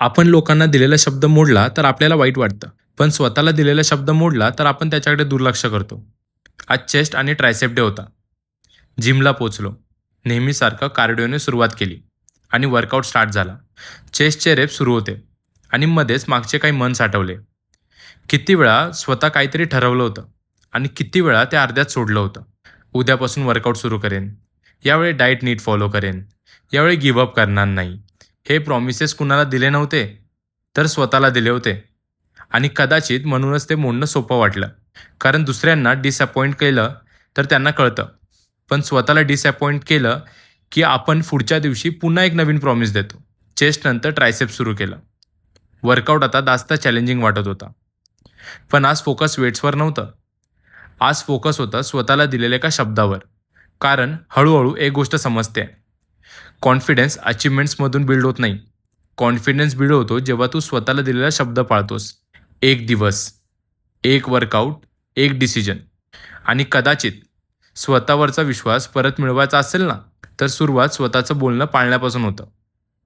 आपण लोकांना दिलेला शब्द मोडला तर आपल्याला वाईट वाटतं. पण स्वतःला दिलेला शब्द मोडला तर आपण त्याच्याकडे दुर्लक्ष करतो. आज चेस्ट आणि ट्रायसेप डे होता. जिमला पोचलो. नेहमीसारखं कार्डिओने सुरुवात केली आणि वर्कआउट स्टार्ट झाला. चेस्टचे रेप सुरू होते आणि मध्येच मागचे काही मन साठवले. किती वेळा स्वतः काहीतरी ठरवलं होतं आणि किती वेळा ते अर्ध्यात सोडलं होतं. उद्यापासून वर्कआउट सुरू करेन. यावेळी डाएट नीट फॉलो करेन. यावेळी गिव्हअप करणार नाही. हे प्रॉमिसेस कुणाला दिले नव्हते, तर स्वतःला दिले होते. आणि कदाचित म्हणूनच ते मोडणं सोपं वाटलं. कारण दुसऱ्यांना डिसअपॉइंट केलं तर त्यांना कळतं. पण स्वतःला डिसअपॉइंट केलं, की आपण पुढच्या दिवशी पुन्हा एक नवीन प्रॉमिस देतो. चेस्टनंतर ट्रायसेप सुरू केलं. वर्कआउट आता जास्त चॅलेंजिंग वाटत होता. पण आज फोकस वेट्सवर नव्हतं. आज फोकस होता स्वतःला दिलेल्या एका शब्दावर. कारण हळूहळू एक गोष्ट समजते. कॉन्फिडन्स अचिव्हमेंट्समधून बिल्ड होत नाही. कॉन्फिडन्स बिल्ड होतो जेव्हा तू स्वतःला दिलेला शब्द पाळतोस. एक दिवस, एक वर्कआउट, एक डिसिजन. आणि कदाचित स्वतःवरचा विश्वास परत मिळवायचा असेल ना, तर सुरुवात स्वतःचं बोलणं पाळण्यापासून होतं.